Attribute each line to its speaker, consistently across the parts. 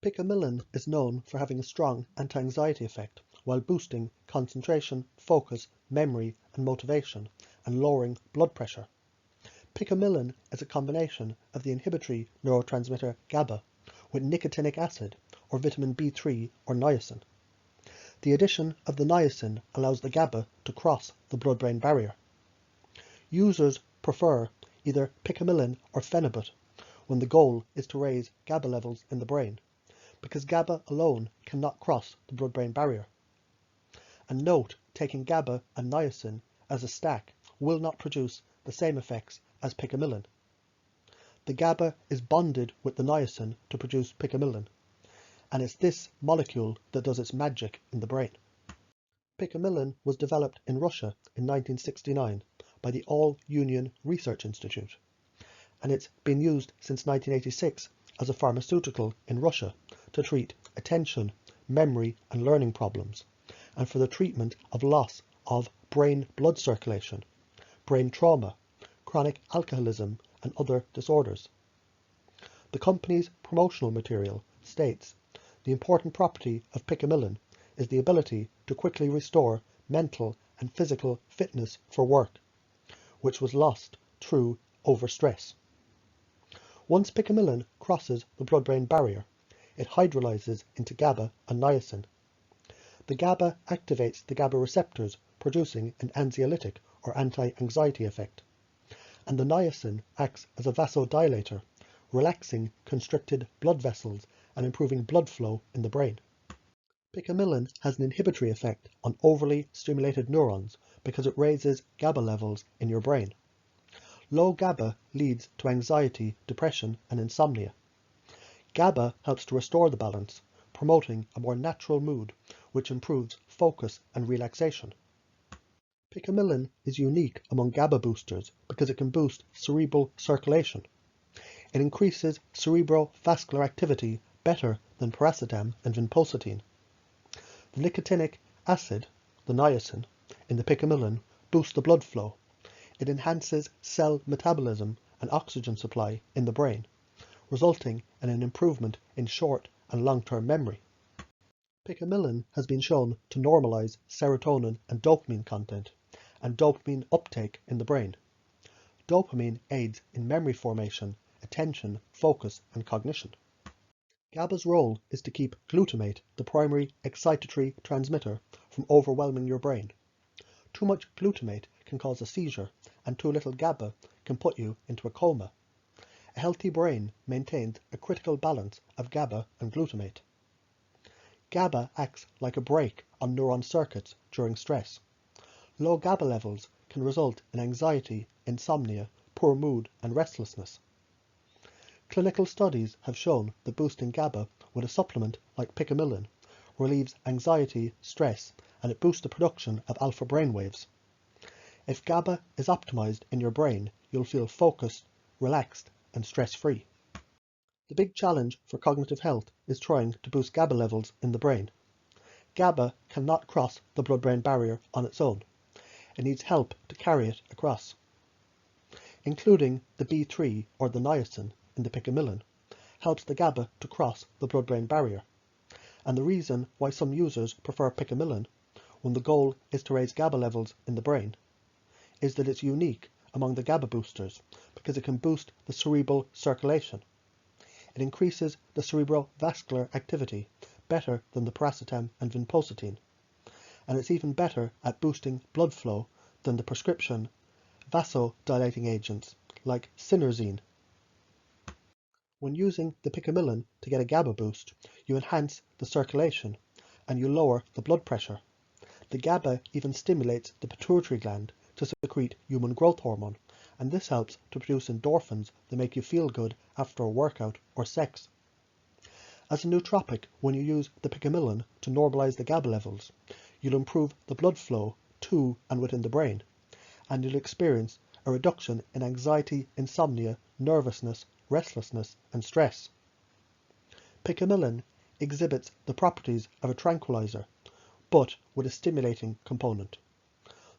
Speaker 1: Picamelon is known for having a strong anti-anxiety effect while boosting concentration, focus, memory and motivation, and lowering blood pressure. Picamelon is a combination of the inhibitory neurotransmitter Gaba with nicotinic acid or vitamin B3 or niacin. The addition of the niacin allows the Gaba to cross the blood-brain barrier. Users prefer either Picamelon or phenibut when the goal is to raise Gaba levels in the brain, because Gaba alone cannot cross the blood-brain barrier. And note, taking Gaba and niacin as a stack will not produce the same effects as Picamelon. The Gaba is bonded with the niacin to produce Picamelon, and it's this molecule that does its magic in the brain. Picamelon was developed in Russia in 1969 by the All-Union Research Institute, and it's been used since 1986 as a pharmaceutical in Russia to treat attention, memory and learning problems, and for the treatment of loss of brain blood circulation, brain trauma, chronic alcoholism and other disorders. The company's promotional material states the important property of Picamelon is the ability to quickly restore mental and physical fitness for work, which was lost through overstress. Once Picamelon crosses the blood-brain barrier, it hydrolyzes into Gaba and niacin. The Gaba activates the Gaba receptors, producing an anxiolytic or anti-anxiety effect, and the niacin acts as a vasodilator, relaxing constricted blood vessels and improving blood flow in the brain. Picamelon has an inhibitory effect on overly stimulated neurons because it raises Gaba levels in your brain. Low Gaba leads to anxiety, depression and insomnia. Gaba helps to restore the balance, promoting a more natural mood, which improves focus and relaxation. Picamelon is unique among Gaba boosters because it can boost cerebral circulation. It increases cerebrovascular activity better than paracetam and vinpocetine. The nicotinic acid, the niacin, in the Picamelon boosts the blood flow. It enhances cell metabolism and oxygen supply in the brain, resulting in an improvement in short and long-term memory. Picamelon has been shown to normalize serotonin and dopamine content and dopamine uptake in the brain. Dopamine aids in memory formation, attention, focus, and cognition. GABA's role is to keep glutamate, the primary excitatory transmitter, from overwhelming your brain. Too much glutamate can cause a seizure, and too little GABA can put you into a coma. A healthy brain maintains a critical balance of GABA and glutamate. GABA acts like a brake on neuron circuits during stress. Low GABA levels can result in anxiety, insomnia, poor mood, and restlessness. Clinical studies have shown that boosting GABA with a supplement like Picamelon relieves anxiety, stress, and it boosts the production of alpha brainwaves. If GABA is optimized in your brain, you'll feel focused, relaxed, and stress-free. The big challenge for cognitive health is trying to boost GABA levels in the brain. GABA cannot cross the blood-brain barrier on its own. It needs help to carry it across. Including the B3 or the niacin in the Picamelon helps the GABA to cross the blood-brain barrier. And the reason why some users prefer Picamelon when the goal is to raise GABA levels in the brain is that it's unique among the GABA boosters because it can boost the cerebral circulation. It increases the cerebrovascular activity better than the paracetam and vinpocetine, and it's even better at boosting blood flow than the prescription vasodilating agents like sinerzine. When using the Picamelon to get a GABA boost, you enhance the circulation and you lower the blood pressure. The GABA even stimulates the pituitary gland to secrete human growth hormone, and this helps to produce endorphins that make you feel good after a workout or sex. As a nootropic, when you use the Picamelon to normalize the GABA levels, you'll improve the blood flow to and within the brain, and you'll experience a reduction in anxiety, insomnia, nervousness, restlessness, and stress. Picamelon exhibits the properties of a tranquilizer, but with a stimulating component.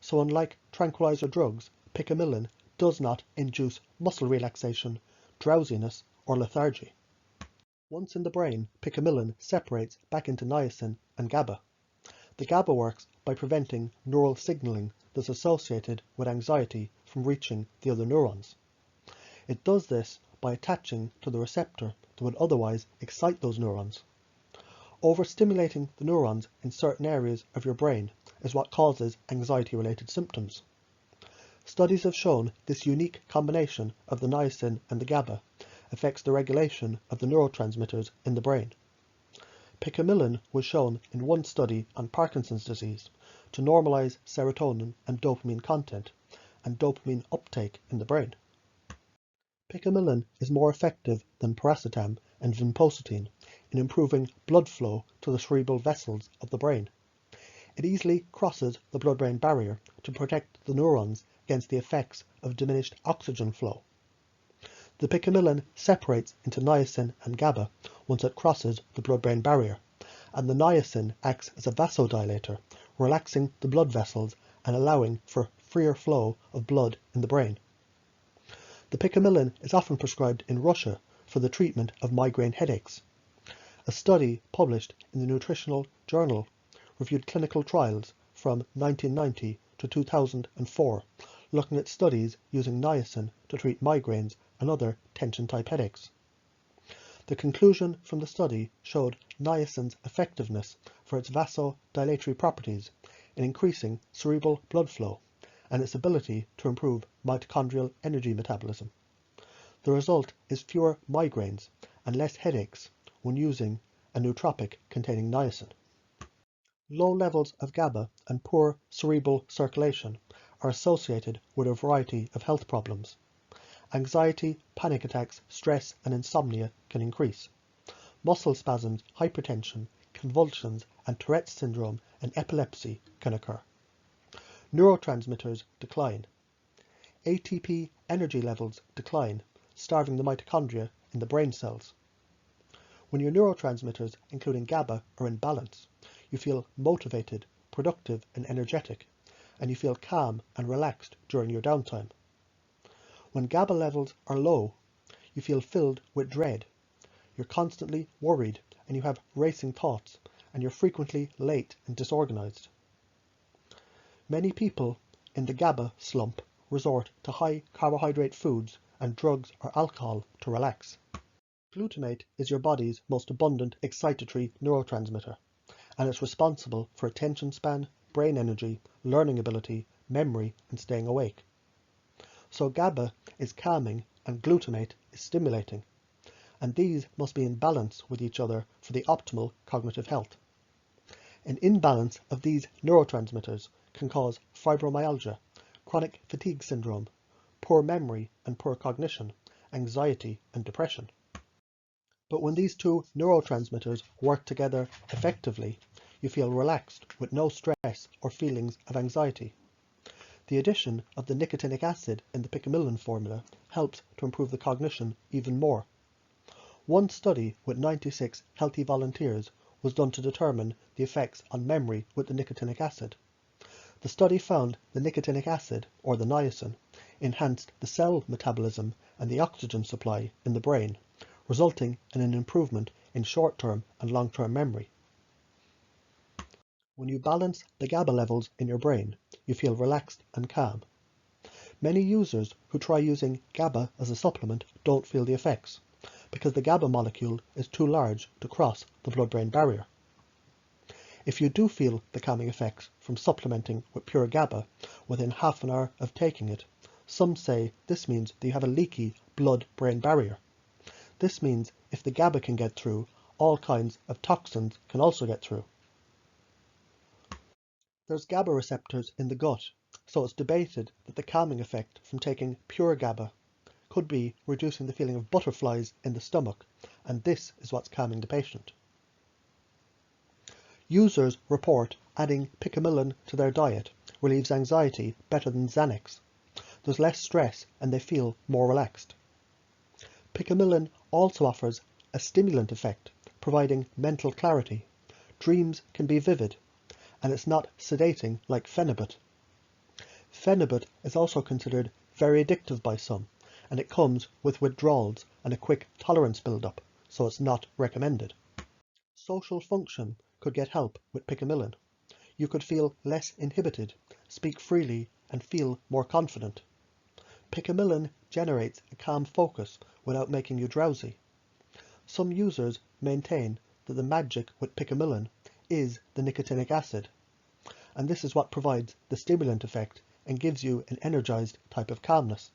Speaker 1: So unlike tranquilizer drugs, Picamelon does not induce muscle relaxation, drowsiness, or lethargy. Once in the brain, Picamillon separates back into niacin and Gaba. The Gaba works by preventing neural signaling that's associated with anxiety from reaching the other neurons. It does this by attaching to the receptor that would otherwise excite those neurons. Overstimulating the neurons in certain areas of your brain is what causes anxiety-related symptoms. Studies have shown this unique combination of the niacin and the Gaba affects the regulation of the neurotransmitters in the brain. Picamelon was shown in one study on Parkinson's disease to normalize serotonin and dopamine content and dopamine uptake in the brain. Picamelon is more effective than paracetam and vinpocetine in improving blood flow to the cerebral vessels of the brain. It easily crosses the blood-brain barrier to protect the neurons against the effects of diminished oxygen flow. The Picamelon separates into niacin and Gaba once it crosses the blood-brain barrier, and the niacin acts as a vasodilator, relaxing the blood vessels and allowing for freer flow of blood in the brain. The Picamelon is often prescribed in Russia for the treatment of migraine headaches. A study published in the Nutritional Journal reviewed clinical trials from 1990 to 2004, looking at studies using niacin to treat migraines and other tension-type headaches. The conclusion from the study showed niacin's effectiveness for its vasodilatory properties in increasing cerebral blood flow and its ability to improve mitochondrial energy metabolism. The result is fewer migraines and less headaches when using a nootropic containing niacin. Low levels of Gaba and poor cerebral circulation are associated with a variety of health problems. Anxiety, panic attacks, stress, and insomnia can increase. Muscle spasms, hypertension, convulsions, and Tourette's syndrome and epilepsy can occur. Neurotransmitters decline. ATP energy levels decline, starving the mitochondria in the brain cells. When your neurotransmitters, including Gaba, are in balance, you feel motivated, productive, and energetic, and you feel calm and relaxed during your downtime. When Gaba levels are low, you feel filled with dread. You're constantly worried, and you have racing thoughts, and you're frequently late and disorganized. Many people in the Gaba slump resort to high carbohydrate foods and drugs or alcohol to relax. Glutamate is your body's most abundant excitatory neurotransmitter, and it's responsible for attention span, brain energy, learning ability, memory, and staying awake. So Gaba is calming and glutamate is stimulating, and these must be in balance with each other for the optimal cognitive health. An imbalance of these neurotransmitters can cause fibromyalgia, chronic fatigue syndrome, poor memory and poor cognition, anxiety and depression. But when these two neurotransmitters work together effectively, you feel relaxed with no stress or feelings of anxiety. The addition of the nicotinic acid in the Picamelon formula helps to improve the cognition even more. One study with 96 healthy volunteers was done to determine the effects on memory with the nicotinic acid. The study found the nicotinic acid, or the niacin, enhanced the cell metabolism and the oxygen supply in the brain, resulting in an improvement in short-term and long-term memory. When you balance the Gaba levels in your brain, you feel relaxed and calm. Many users who try using Gaba as a supplement don't feel the effects, because the Gaba molecule is too large to cross the blood-brain barrier. If you do feel the calming effects from supplementing with pure Gaba within half an hour of taking it, some say this means that you have a leaky blood-brain barrier. This means if the Gaba can get through, all kinds of toxins can also get through. There's Gaba receptors in the gut, so it's debated that the calming effect from taking pure Gaba could be reducing the feeling of butterflies in the stomach, and this is what's calming the patient. Users report adding Picamelon to their diet relieves anxiety better than Xanax. There's less stress and they feel more relaxed. Picamelon also offers a stimulant effect, providing mental clarity. Dreams can be vivid, and it's not sedating like Phenibut. Phenibut is also considered very addictive by some, and it comes with withdrawals and a quick tolerance build-up, so it's not recommended. Social function could get help with Picamelon. You could feel less inhibited, speak freely, and feel more confident. Picamelon generates a calm focus without making you drowsy. Some users maintain that the magic with Picamelon is the nicotinic acid, and this is what provides the stimulant effect and gives you an energized type of calmness.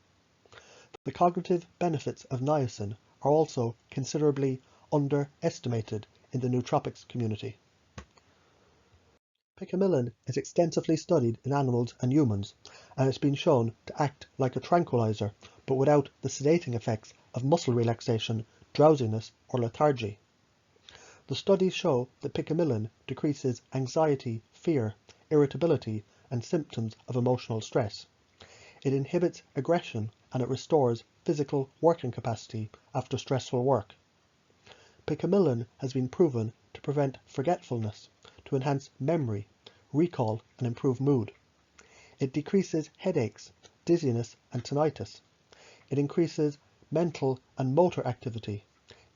Speaker 1: The cognitive benefits of niacin are also considerably underestimated in the nootropics community. Picamelon is extensively studied in animals and humans, and it's been shown to act like a tranquilizer, but without the sedating effects of muscle relaxation, drowsiness, or lethargy. The studies show that Picamelon decreases anxiety, fear, irritability, and symptoms of emotional stress. It inhibits aggression and it restores physical working capacity after stressful work. Picamelon has been proven to prevent forgetfulness, to enhance memory, recall, and improve mood. It decreases headaches, dizziness, and tinnitus. It increases mental and motor activity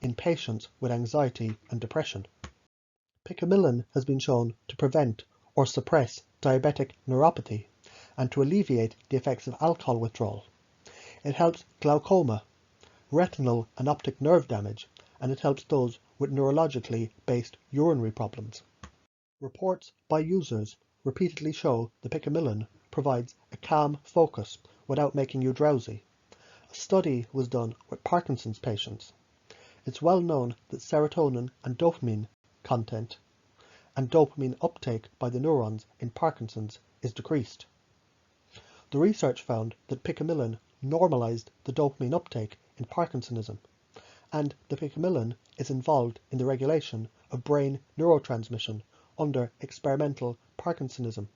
Speaker 1: in patients with anxiety and depression. Picamelon has been shown to prevent or suppress diabetic neuropathy and to alleviate the effects of alcohol withdrawal. It helps glaucoma, retinal and optic nerve damage, and it helps those with neurologically based urinary problems. Reports by users repeatedly show that Picamelon provides a calm focus without making you drowsy. A study was done with Parkinson's patients. It's well known that serotonin and dopamine content and dopamine uptake by the neurons in Parkinson's is decreased. The research found that Picamelon normalized the dopamine uptake in Parkinsonism, and the Picamelon is involved in the regulation of brain neurotransmission under experimental Parkinsonism,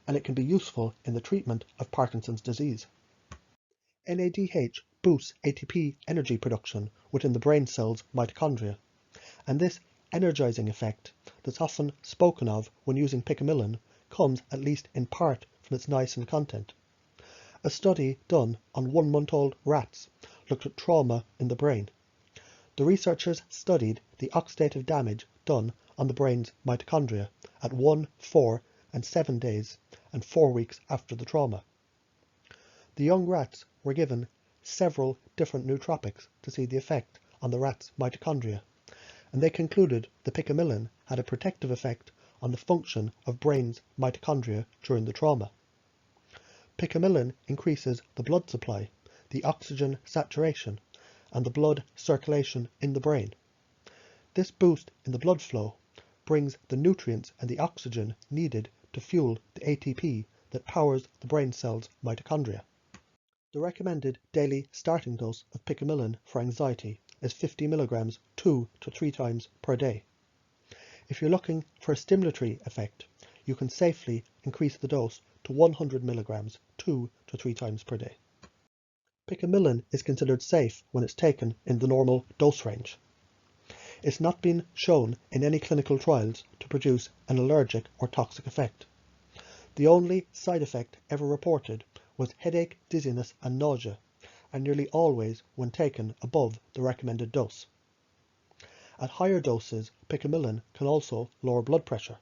Speaker 1: and it can be useful in the treatment of Parkinson's disease. NADH boosts ATP energy production within the brain cells mitochondria, and this energizing effect that's often spoken of when using Picamelon comes at least in part from its niacin content. A study done on 1-month-old rats looked at trauma in the brain. The researchers studied the oxidative damage done on the brain's mitochondria at 1, 4, and 7 days and 4 weeks after the trauma. The young rats were given several different nootropics to see the effect on the rats' mitochondria, and they concluded that Picamelon had a protective effect on the function of brain's mitochondria during the trauma. Picamelon increases the blood supply, the oxygen saturation, and the blood circulation in the brain. This boost in the blood flow brings the nutrients and the oxygen needed to fuel the ATP that powers the brain cells' mitochondria. The recommended daily starting dose of Picamelon for anxiety is 50 mg 2 to 3 times per day. If you're looking for a stimulatory effect, you can safely increase the dose to 100 mg 2 to 3 times per day. Picamelon is considered safe when it's taken in the normal dose range. It's not been shown in any clinical trials to produce an allergic or toxic effect. The only side effect ever reported was headache, dizziness, and nausea, and nearly always when taken above the recommended dose. At higher doses, Picamelon can also lower blood pressure.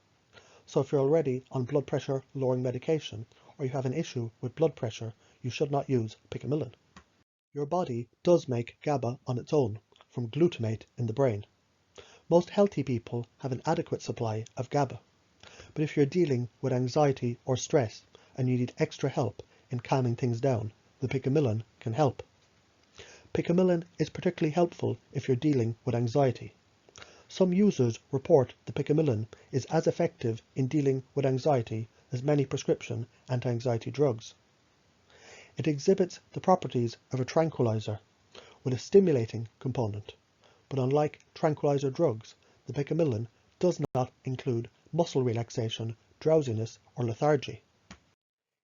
Speaker 1: So if you're already on blood pressure lowering medication or you have an issue with blood pressure, you should not use Picamelon. Your body does make Gaba on its own from glutamate in the brain. Most healthy people have an adequate supply of Gaba, but if you're dealing with anxiety or stress and you need extra help in calming things down, the Picamelon can help. Picamelon is particularly helpful if you're dealing with anxiety. Some users report the Picamelon is as effective in dealing with anxiety as many prescription anti-anxiety drugs. It exhibits the properties of a tranquilizer with a stimulating component, but unlike tranquilizer drugs, the Picamelon does not include muscle relaxation, drowsiness, or lethargy.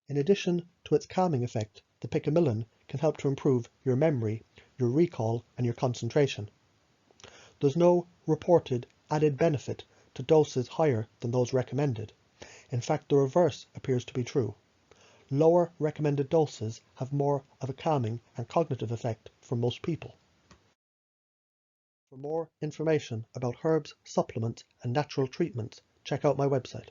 Speaker 1: In addition to its calming effect, the Picamelon can help to improve your memory, your recall, and your concentration. There's no reported added benefit to doses higher than those recommended. In fact, the reverse appears to be true. Lower recommended doses have more of a calming and cognitive effect for most people. For more information about herbs, supplements, and natural treatments, check out my website.